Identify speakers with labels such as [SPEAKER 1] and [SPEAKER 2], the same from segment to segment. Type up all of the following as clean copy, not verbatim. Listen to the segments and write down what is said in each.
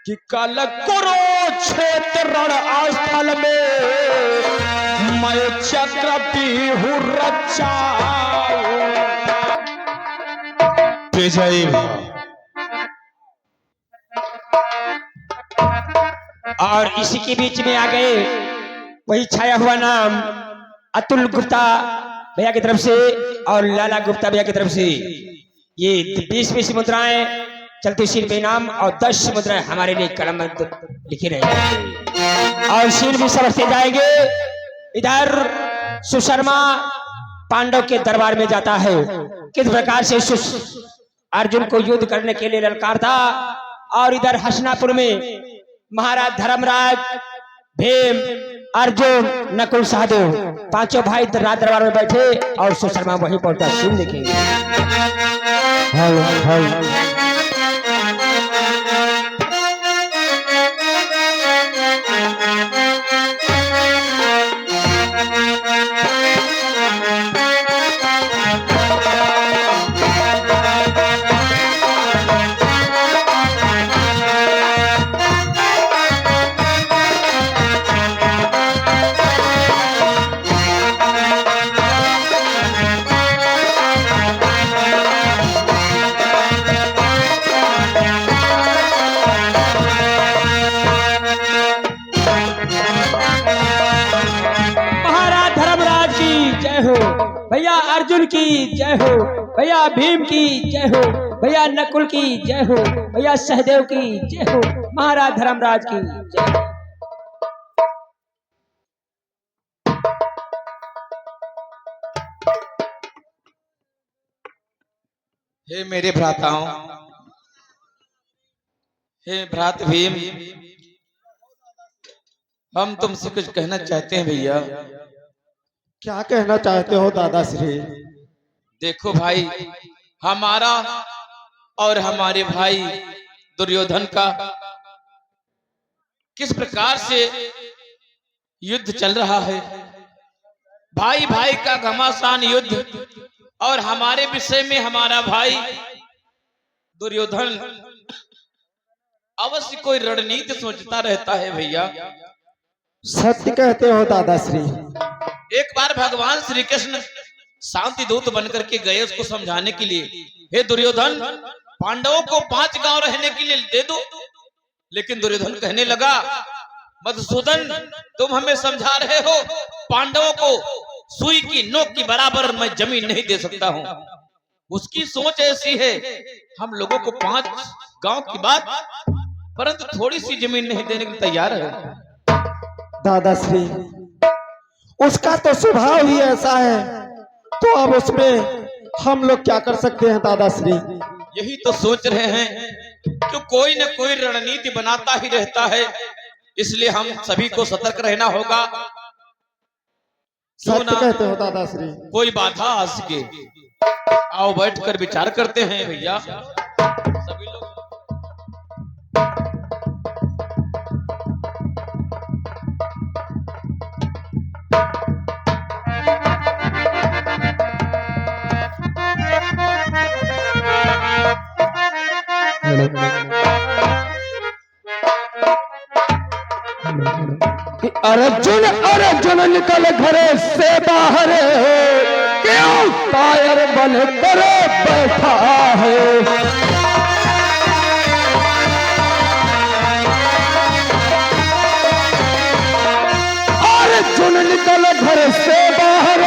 [SPEAKER 1] कि कल कुरुक्षेत्र रण स्थल में मैं चक्र बिहु रचाऊं। विजयी और इसी के बीच में आ गए वही छाया हुआ नाम अतुल गुप्ता भैया की तरफ से और लाला गुप्ता भैया की तरफ से ये 20 मुद्राएं चलती शीर बेनाम और 10 मुद्राएं हमारे लिए कलम लिखी रहेंगे और शीर भी समझते जाएंगे। इधर सुशर्मा पांडव के दरबार में जाता है, किस प्रकार से अर्जुन को युद्ध करने के लिए ललकारता। और इधर हसनापुर में महाराज धर्मराज, भीम, अर्जुन, नकुल, सहदेव पांचों भाई राज दरबार में बैठे और सुशर्मा वहीं पहुंचा। सुन देखेंगे। भैया अर्जुन की जय हो, भैया भीम की जय हो, भैया नकुल की जय हो, भैया सहदेव की जय हो, महाराज धर्मराज की जय हो।
[SPEAKER 2] हे मेरे भ्राताओं, हे भ्रात भीम, हम तुमसे कुछ कहना चाहते हैं। भैया
[SPEAKER 3] क्या कहना चाहते हो दादाश्री?
[SPEAKER 2] देखो भाई, हमारा और हमारे भाई दुर्योधन का किस प्रकार से युद्ध चल रहा है। भाई भाई का घमासान युद्ध और हमारे विषय में हमारा भाई दुर्योधन अवश्य कोई रणनीति सोचता रहता है। भैया
[SPEAKER 3] सत्य कहते हो दादाश्री।
[SPEAKER 2] एक बार भगवान श्री कृष्ण शांति दूत बनकर के गए उसको समझाने के लिए, हे दुर्योधन, पांडवों को 5 गांव रहने के लिए दे दो। लेकिन दुर्योधन कहने लगा, मधुसूदन, तुम हमें समझा रहे हो, पांडवों को सुई की नोक की बराबर मैं जमीन नहीं दे सकता हूं। उसकी सोच ऐसी है, हम लोगों को 5 गांव की बात, परंतु थोड़ी सी जमीन नहीं देने के लिए तैयार है।
[SPEAKER 3] दादाश्री, उसका तो स्वभाव ही ऐसा है, तो अब उसमें हम लोग क्या कर सकते हैं दादाश्री?
[SPEAKER 2] यही तो सोच रहे हैं कि कोई न कोई रणनीति बनाता ही रहता है, इसलिए हम सभी को सतर्क रहना होगा।
[SPEAKER 3] सत्य कहते हो दादाश्री।
[SPEAKER 2] कोई बाधा आ सके, आओ बैठकर विचार करते हैं। भैया सभी लोग
[SPEAKER 3] अर्जुन अर्जुन निकल घरे से बाहर, क्यों कायर बन कर बैठा है। अर्जुन निकल घर से बाहर,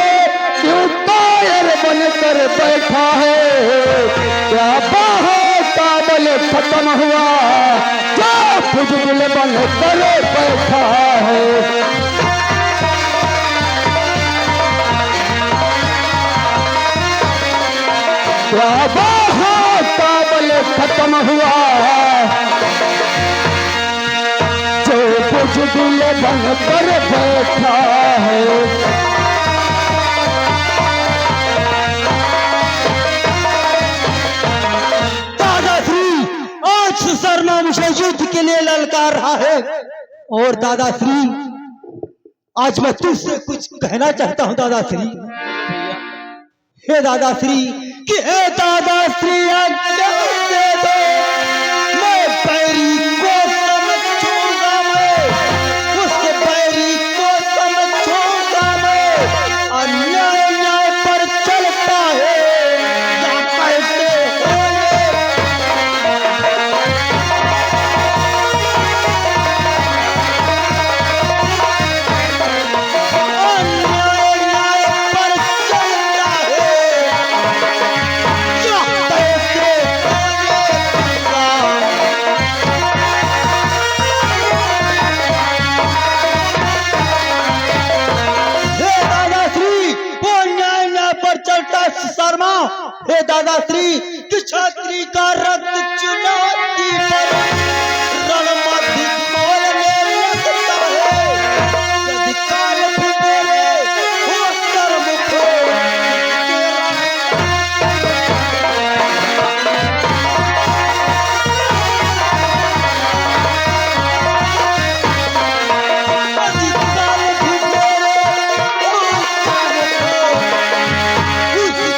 [SPEAKER 3] क्यों कायर बन कर बैठा है। क्या बाहों का बल खत्म हुआ, क्या बुजुर्ग बन कर बैठा है। क्या बाहों का बल खत्म हुआ, जो बुजुर्ग बन कर बैठा है। सुशर्मा मुझे युद्ध के लिए ललकार रहा है, और दादाश्री आज मैं तुझसे कुछ कहना चाहता हूँ दादाश्री। हे दादाश्री, कि हे दादाश्री, मैं पैरी को दादाश्री कि छात्री का रक्त चुनौती पर रणमध्य खोलने लगता है। यदि काल भी मेरे हो कर्म को तेरा यदि काल भी मेरे हो कर्म को उसी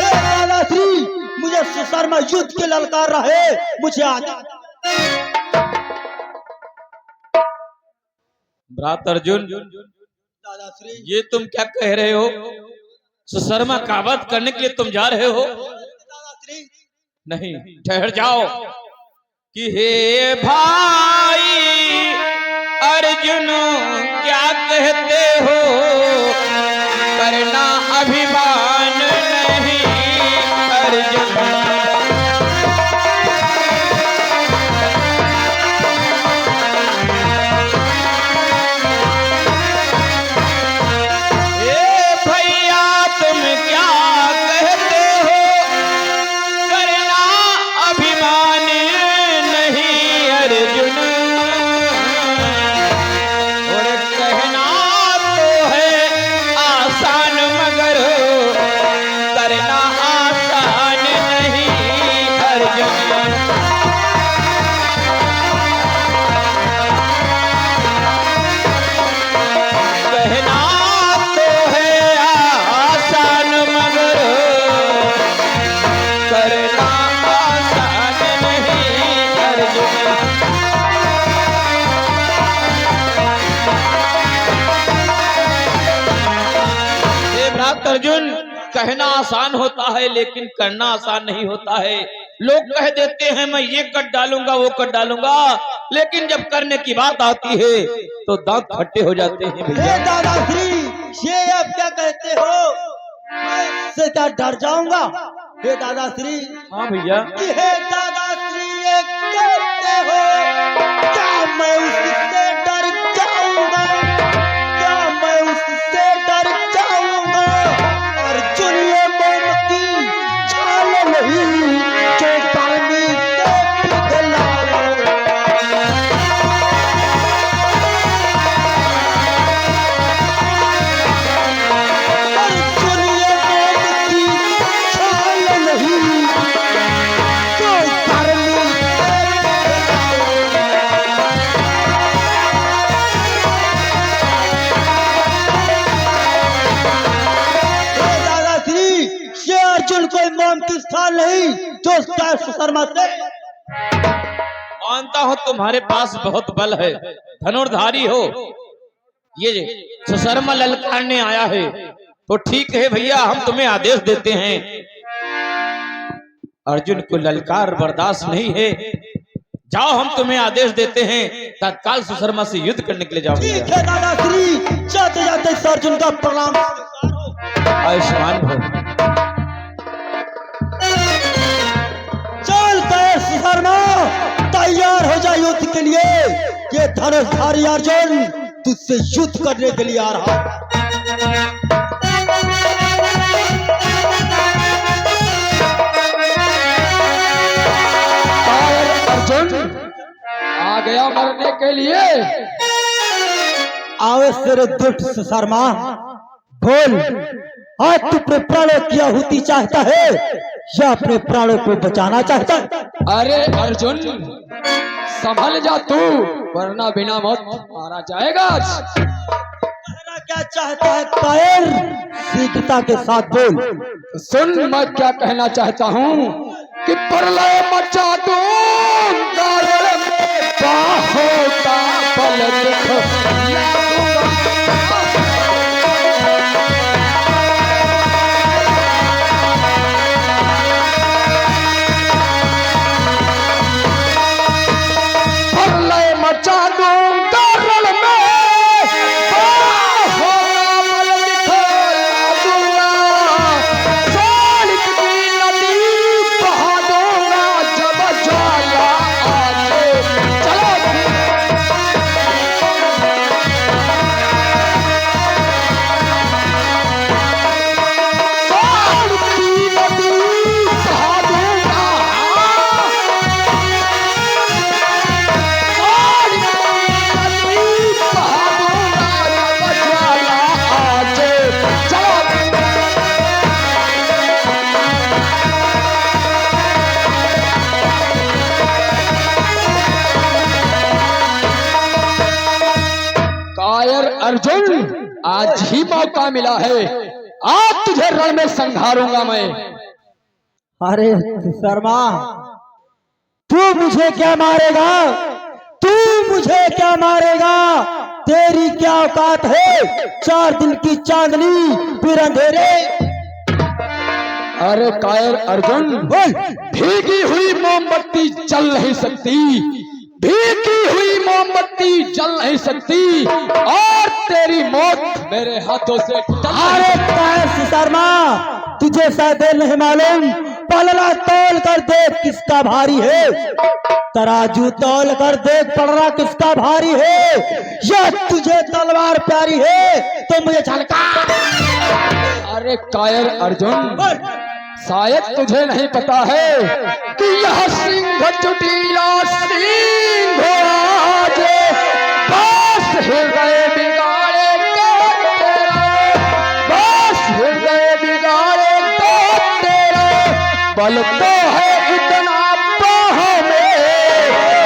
[SPEAKER 3] दादाश्री मुझे सुशर्मा युद्ध के ललकार रहे, मुझे आगे
[SPEAKER 2] भ्रात अर्जुन,
[SPEAKER 3] दादाश्री
[SPEAKER 2] ये तुम क्या कह रहे हो? सुशर्मा का वध करने के लिए तुम जा रहे हो?
[SPEAKER 3] दादाश्री
[SPEAKER 2] नहीं, ठहर जाओ। कि हे भाई अर्जुन क्या कहते हो? करना अभिमान नहीं अर्जुन। ए भैया तुम क्या कहते हो? करना अभिमान नहीं अर्जुन। और कहना तो है आसान मगर करना आसान नहीं अर्जुन। कहना तो है आसान मगर करना आसान नहीं अर्जुन। हे भ्रात अर्जुन, कहना आसान होता है लेकिन करना आसान नहीं होता है। लोग कह देते हैं मैं ये कर डालूंगा वो कर डालूंगा, लेकिन जब करने की बात आती है तो दांत खट्टे हो जाते हैं
[SPEAKER 3] हे
[SPEAKER 2] भैया।
[SPEAKER 3] दादाश्री ये आप क्या कहते हो? मैं इससे क्या डर जाऊंगा? हे दादाश्री
[SPEAKER 2] हाँ भैया,
[SPEAKER 3] कि हे दादाश्री ये कहते हो क्या मैं उससे डर जाऊंगा? क्या मैं उससे डर जाऊंगा? अर्जुन ये मोम की छाल नहीं जो पानी से पिघलाओ। अर्जुन ये मोम की छाल नहीं जो पानी से पिघलाओ। दादाश्री ये अर्जुन कोई मोम की छाल नहीं जो सुशर्मा से
[SPEAKER 2] मानता हूँ तुम्हारे पास बहुत बल है, धनुर्धारी हो। ये सुशर्मा ललकारने आया है तो ठीक है भैया, हम तुम्हें आदेश देते हैं। अर्जुन को ललकार बर्दाश्त नहीं है, जाओ हम तुम्हें आदेश देते हैं तत्काल सुशर्मा से युद्ध करने के लिए जाओ
[SPEAKER 3] ठीक
[SPEAKER 2] भैया।
[SPEAKER 3] है दादाश्री जाते जाते इस अर्जुन का प्रणाम
[SPEAKER 2] आयुष्मान भव।
[SPEAKER 3] चल गए सुशर्मा तैयार हो जा युद्ध के लिए। ये धनुषधारी अर्जुन तुझसे युद्ध करने के लिए आ रहा है।
[SPEAKER 4] अर्जुन आ गया मरने के लिए।
[SPEAKER 3] आवे तेरे दुष्ट सुशर्मा बोल, आज तू अपने प्राणों की आहुति चाहता है या अपने प्राणों को बचाना चाहता है?
[SPEAKER 4] अरे अर्जुन संभल जा तू, वरना बिना मौत मारा जाएगा।
[SPEAKER 3] कहना क्या चाहता है कायर? शीघ्रता के साथ बोल।
[SPEAKER 4] सुन मैं क्या कहना चाहता हूँ कि प्रलय मचा दूंगा रण में, बाहों का बल दिखला दूंगा। प्रलय मचा दूंगा रण में, बाहों का बल दिखला दूंगा। सालिक की नदी बहा दूंगा जब ज्वाला आके। चलो ही मौका मिला है, आज तुझे रण में संघारूंगा मैं।
[SPEAKER 3] अरे शर्मा, तू मुझे क्या मारेगा? तू मुझे क्या मारेगा? तेरी क्या औकात है? 4 दिन की चांदनी फिर अंधेरे।
[SPEAKER 4] अरे कायर अर्जुन,
[SPEAKER 3] बोल।
[SPEAKER 4] भीगी हुई मोमबत्ती जल नहीं सकती, भीगी हुई मोमबत्ती जल नहीं सकती, और तेरी मौत मेरे हाथों से
[SPEAKER 3] अरे कायर शर्मा, तुझे शायद नहीं मालूम, पलड़ा तोल कर देख किसका भारी है। तराजू तोल कर देख पलड़ा किसका भारी है। या तुझे तलवार प्यारी है तो मुझे झलका।
[SPEAKER 4] अरे कायर अर्जुन, शायद तुझे नहीं पता है कि यह सिंह चुटीला सिंह आज बस हृदय बिगाड़ेगा तेरा, बस हृदय बिगाड़ेगा तेरा। बल तो है इतना बाहों में,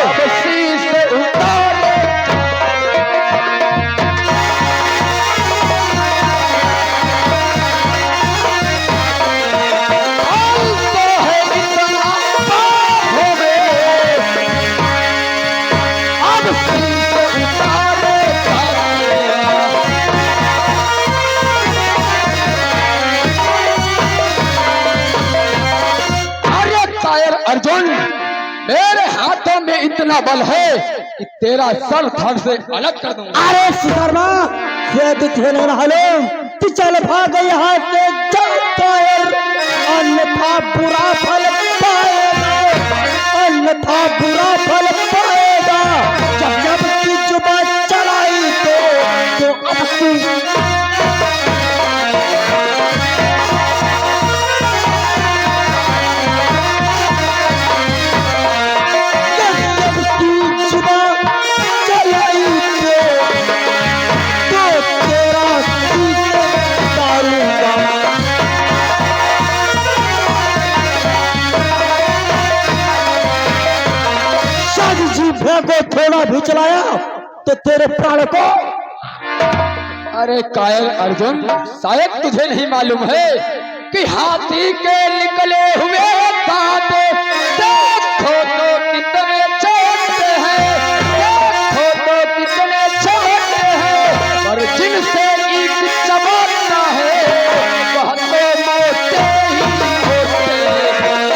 [SPEAKER 4] अब शीश उतारे। अर्जुन, मेरे हाथों में इतना बल है कि तेरा सर धड़ से अलग कर दूंगा।
[SPEAKER 3] अरे शर्मा, ये तुझे नहीं मालूम कि चल भाग यहाँ से, चल कायर, अन्यथा बुरा फल पाएगा, अन्यथा बुरा फल पाएगा। जब की जुबान चलाई तो अब तू को थोड़ा भी चलाया तो तेरे प्राण को।
[SPEAKER 4] अरे कायर अर्जुन, शायद तुझे नहीं मालूम है कि हाथी के निकले हुए दांत देखो तो कितने छोटे हैं, देखो तो कितने छोटे हैं, पर जिनसे एक चमकता है वह तो मोटे ही होते हैं।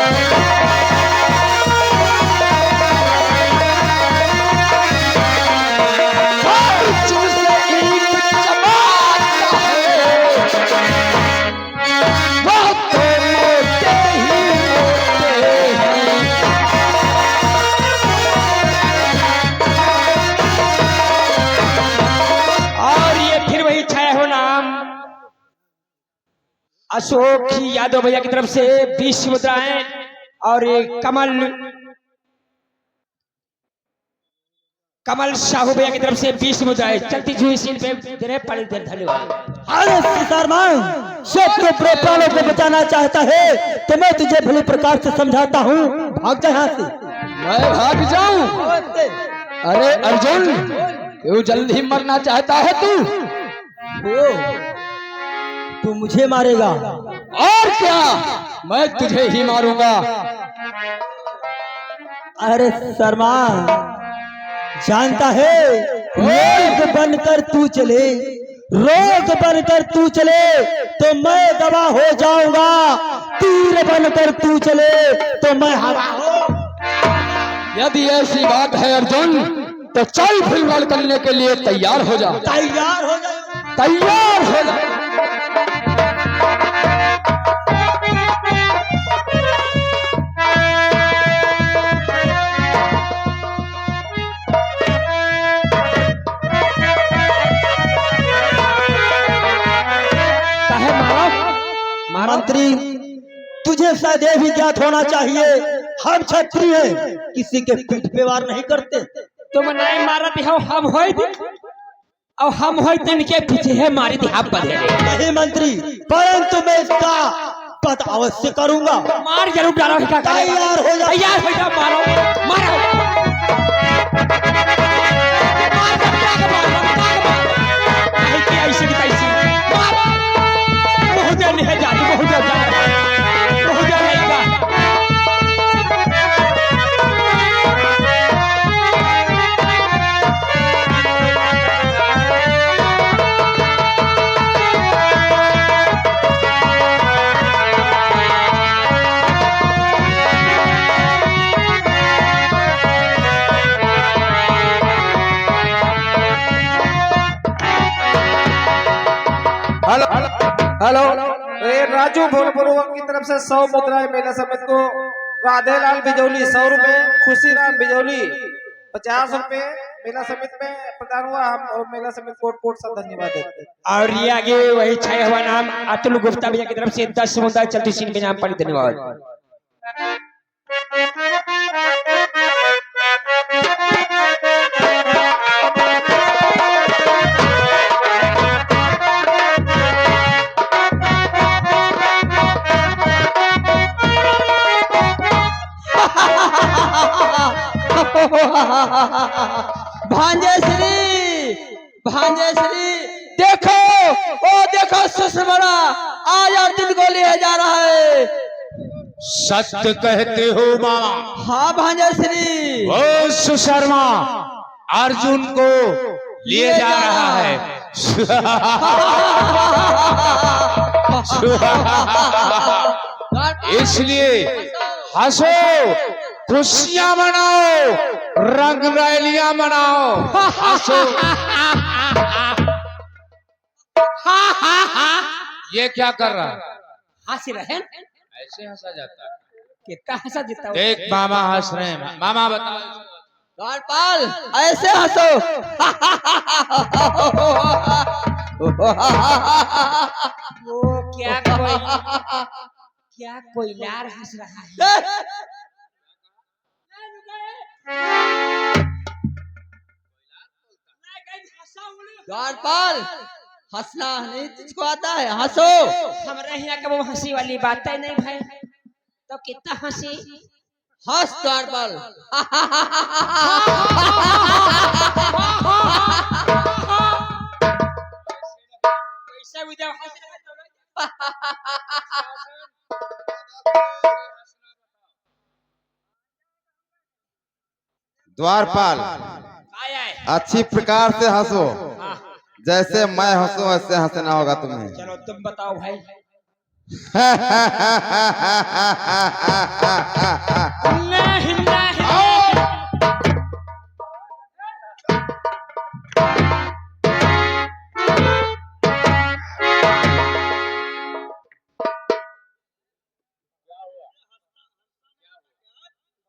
[SPEAKER 1] अशोक यादव भैया की तरफ से 20 मुद्राएं और ये कमल साहू भैया की तरफ से 20 मुद्राएं चलती हुई सीन पे दे रहे पड़े। धन्यवाद।
[SPEAKER 3] अरे शर्मान, शत्रु अपने प्राणों को बचाना चाहता है तो मैं तुझे भली प्रकार से समझाता हूँ, भाग जा यहाँ से।
[SPEAKER 4] मैं भाग जाऊं? अरे अर्जुन, क्यों जल्दी मरना चाहता है
[SPEAKER 3] तू मुझे मारेगा?
[SPEAKER 4] और क्या, मैं तुझे ही मारूंगा।
[SPEAKER 3] अरे शर्मान, जानता है रोग बनकर तू चले, रोग बनकर तू चले तो मैं दवा हो जाऊंगा, तीर बनकर तू चले तो मैं हवा हो।
[SPEAKER 4] यदि ऐसी बात है अर्जुन, तो चल फिर करने के लिए तैयार हो जा।
[SPEAKER 3] तैयार हो जा,
[SPEAKER 4] तैयार हो जा।
[SPEAKER 3] मंत्री, तुझे शायद यह भी ज्ञात होना चाहिए, हम क्षत्रिय हैं, किसी के पीठ पे वार नहीं करते।
[SPEAKER 1] तुम नहीं मारत हो, हम होई और हम होई तन के पीछे है मारी दिहा बदले।
[SPEAKER 3] नहीं मंत्री, परंतु मैं इसका पता अवश्य करूंगा।
[SPEAKER 1] मार जरूर डालो।
[SPEAKER 3] तैयार हो जा,
[SPEAKER 1] तैयार हो जा, मारो मारो। ऐसी की तैसी
[SPEAKER 3] हेलो।
[SPEAKER 5] ये राजू भोलपुर की तरफ से 100 मुद्राएं मेला समिति को, राधेलाल बिजौली 100 रुपए, खुशीराम बिजौली 50 रुपए मेला समिति में प्रदान हुआ। हम और मेला समिति को कोट सा धन्यवाद देते हैं।
[SPEAKER 1] और ये आगे वही छाया हुआ नाम अतुल गुप्ता भैया की तरफ से 10 मुद्दा चलती सीन के नाम पर धन्यवाद।
[SPEAKER 4] भांजेश्री देखो, ओ देखो सुषमरा आज अर्जुन को ले जा रहा है।
[SPEAKER 2] सत्य कहते हो मामा।
[SPEAKER 4] हाँ भांजेश्री,
[SPEAKER 2] ओ सुशर्मा अर्जुन को लिए जा रहा है। इसलिए हंसो, खुशियां मनाओ, रंग रैलियां मनाओ, हंसो। ये क्या कर रहा है?
[SPEAKER 1] हंस रहे हैं,
[SPEAKER 2] ऐसे हंसा जाता है?
[SPEAKER 1] कितना हंसा जितना
[SPEAKER 2] देख मामा हंस रहे हैं। मामा बताओ।
[SPEAKER 4] द्वारपाल ऐसे हंसो।
[SPEAKER 1] वो क्या कोयलार हंस रहा है।
[SPEAKER 4] द्वारपाल हंसना नहीं तुझको आता है, हंसो।
[SPEAKER 1] हमारे यहाँ का वो हंसी वाली बात है नहीं भाई, तो कितना हंसी।
[SPEAKER 4] हंस द्वारपाल।
[SPEAKER 1] कैसे विदा हंस रहा है।
[SPEAKER 6] द्वारपाल
[SPEAKER 1] आया है।
[SPEAKER 6] अच्छी प्रकार से हंसो, जैसे मैं हंसूं वैसे हंसना होगा तुम्हें।
[SPEAKER 1] चलो तुम बताओ भाई। नहीं नहीं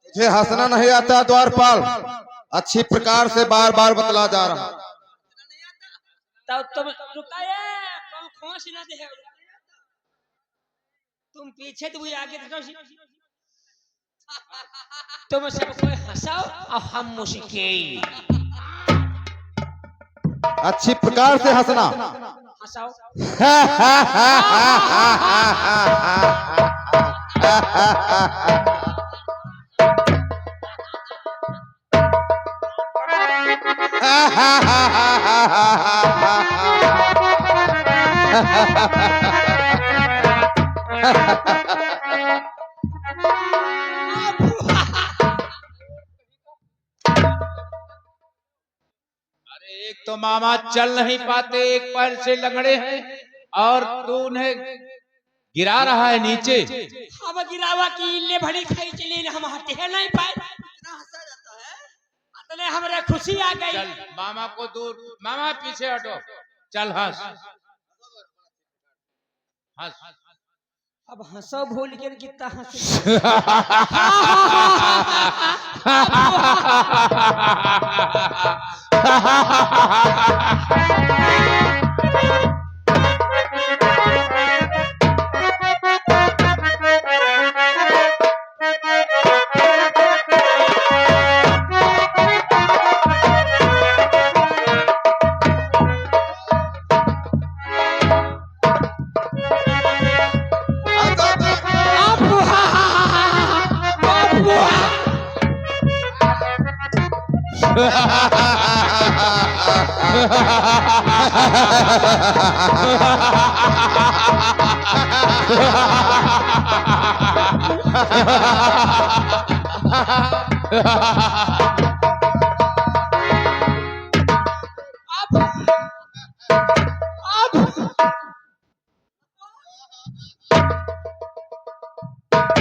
[SPEAKER 6] तुझे हंसना नहीं आता द्वारपाल, अच्छी प्रकार से बार बार बतला जा रहा।
[SPEAKER 1] तब तुम रुकाए, कौन खोस ना दे। तुम पीछे तो आगे देखो। तुम सबको हंसाओ और हम मुस्कुराए।
[SPEAKER 6] अच्छी प्रकार से हंसना।
[SPEAKER 1] हंसाओ।
[SPEAKER 2] अरे एक तो मामा चल नहीं पाते, एक पैर से लंगड़े हैं, और तू उन्हें गिरा रहा है नीचे।
[SPEAKER 1] अब गिरावा की ले भली खाई चली, हम हटे नहीं पाए। हंसा जाता है, अतने हमारे खुशी आ गई।
[SPEAKER 2] चल मामा को दूर, मामा पीछे हटो। चल हंस हंस।
[SPEAKER 1] अब हंसो भूल के कितना हंस।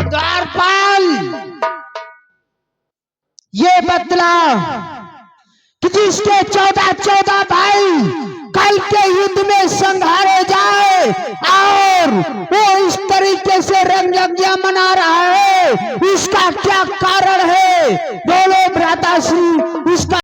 [SPEAKER 3] द्वारपाल ये बतला कि जिसके 14 भाई कल के युद्ध में संहारे जाए, और वो इस तरीके से रंग यज्ञ मना रहा है, इसका क्या कारण है? बोलो भ्राताश्री, इसका